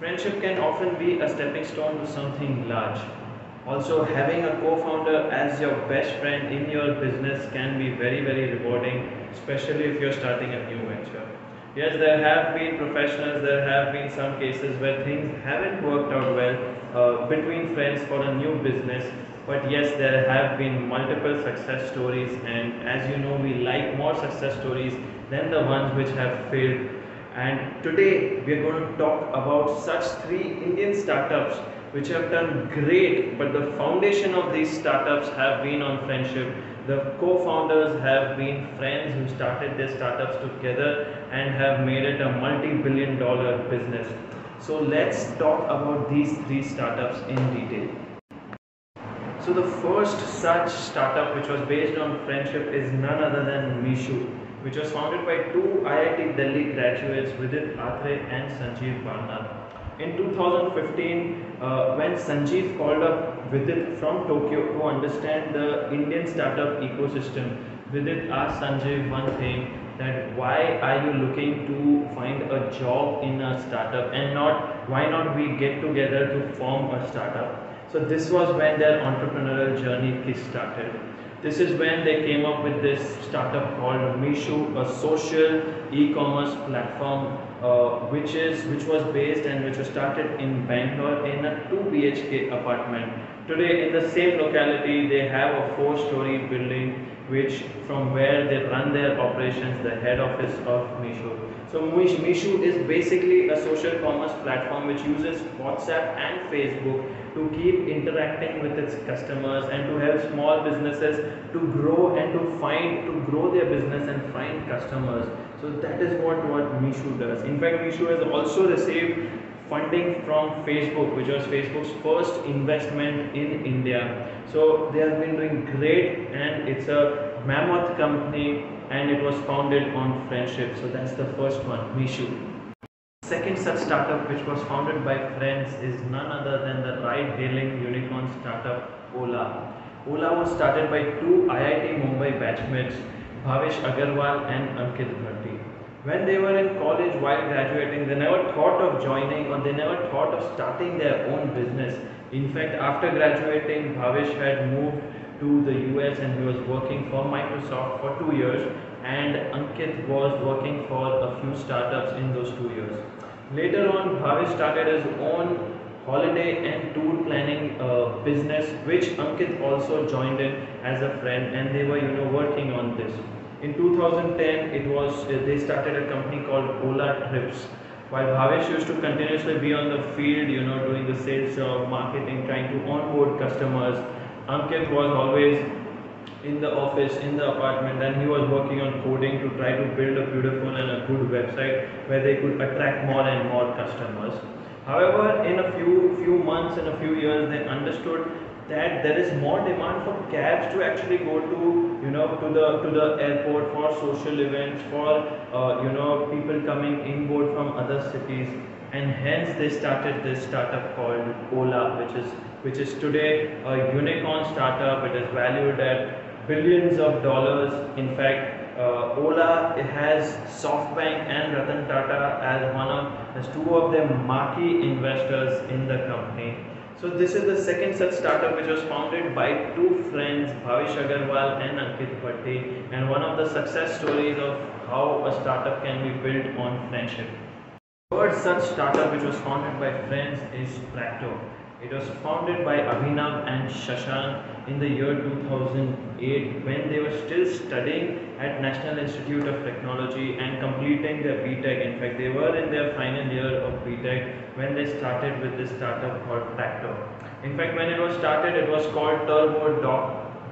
Friendship can often be a stepping stone to something large. Also, having a co-founder as your best friend in your business can be very, very rewarding, especially if you're starting a new venture. Yes, there have been professionals, there have been some cases where things haven't worked out well between friends for a new business. But yes, there have been multiple success stories, and as you know, we like more success stories than the ones which have failed. And today we are going to talk about such three Indian startups which have done great, but the foundation of these startups have been on friendship. The co-founders have been friends who started their startups together and have made it a multi-billion dollar business. So let's talk about these three startups in detail. So the first such startup which was based on friendship is none other than Mishu, which was founded by two IIT Delhi graduates, Vidit Atre and Sanjeev Barnard. In 2015, when Sanjeev called up Vidit from Tokyo to understand the Indian startup ecosystem, Vidit asked Sanjeev one thing, that why are you looking to find a job in a startup and not why not we get together to form a startup. So this was when their entrepreneurial journey kick-started. This is when they came up with this startup called Mishu, a social e-commerce platform which was based and which was started in Bangalore in a 2 BHK apartment. Today in the same locality they have a 4-story building which from where they run their operations, the head office of Mishu. So Mishu is basically a social commerce platform which uses WhatsApp and Facebook to keep interacting with its customers and to help small businesses to grow and to grow their business and find customers. So that is what Mishu does. In fact, Mishu has also received funding from Facebook, which was Facebook's first investment in India. So they have been doing great, and it's a mammoth company, and it was founded on friendship. So that's the first one, Mishu. Second such startup which was founded by friends is none other than the ride-hailing unicorn startup Ola. Ola was started by two IIT Mumbai batchmates, Bhavesh Agarwal and Ankit Bhatti. When they were in college while graduating, they never thought of joining or they never thought of starting their own business. In fact, after graduating, Bhavesh had moved to the US and he was working for Microsoft for 2 years, and Ankit was working for a few startups in those 2 years. Later on, Bhavesh started his own holiday and tour planning business, which Ankit also joined in as a friend, and they were working on this. In 2010, they started a company called Ola Trips. While Bhavesh used to continuously be on the field, doing the sales job, marketing, trying to onboard customers, Ankit was always in the office, in the apartment, and he was working on coding to try to build a beautiful and a good website where they could attract more and more customers. However, in a few months and a few years, they understood that there is more demand for cabs to actually go to the airport for social events, for people coming inboard from other cities, and hence they started this startup called Ola, which is today a unicorn startup. It is valued at billions of dollars. In fact, Ola has SoftBank and Ratan Tata as two of their marquee investors in the company. So this is the second such startup which was founded by two friends, Bhavesh Agarwal and Ankit Bhatti, and one of the success stories of how a startup can be built on friendship. Third such startup which was founded by friends is Practo. It was founded by Abhinav and Shashank in the year 2008 when they were still studying at National Institute of Technology and completing their BTech. In fact, they were in their final year of BTech when they started with this startup called Practo. In fact, when it was started, it was called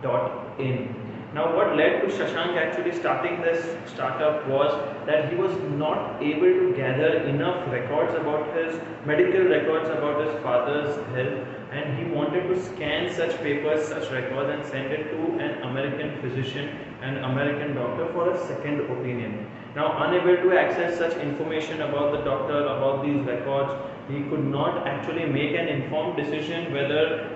Turbo.in. Now, what led to Shashank actually starting this startup was that he was not able to gather enough records about his medical records about his father's health, and he wanted to scan such papers, such records, and send it to an American physician and American doctor for a second opinion. Now, unable to access such information about the doctor, about these records, he could not actually make an informed decision whether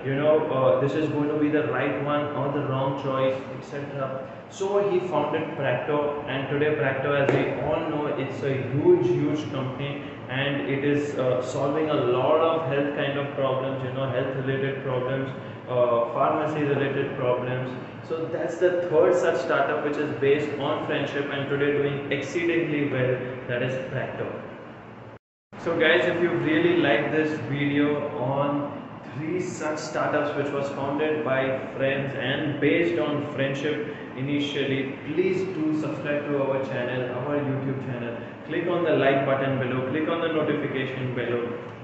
this is going to be the right one or the wrong choice, etc. So he founded Practo, and today Practo, as we all know, it's a huge company and it is solving a lot of health kind of problems, health related problems, pharmacy related problems. So that's the third such startup which is based on friendship and today doing exceedingly well, that is Practo. So guys, if you really like this video on three such startups which was founded by friends and based on friendship initially, please do subscribe to our channel, our YouTube channel. Click on the like button below, click on the notification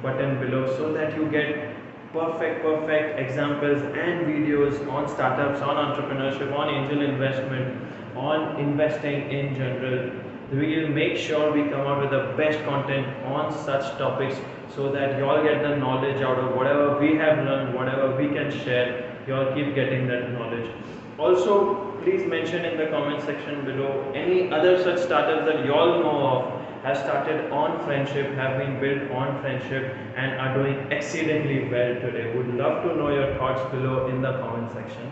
button below, so that you get perfect examples and videos on startups, on entrepreneurship, on angel investment, on investing in general. We will make sure we come out with the best content on such topics so that you all get the knowledge out of whatever we have learned, whatever we can share. You all keep getting that knowledge. Also, please mention in the comment section below any other such startups that you all know of have started on friendship, have been built on friendship, and are doing exceedingly well today. Would love to know your thoughts below in the comment section.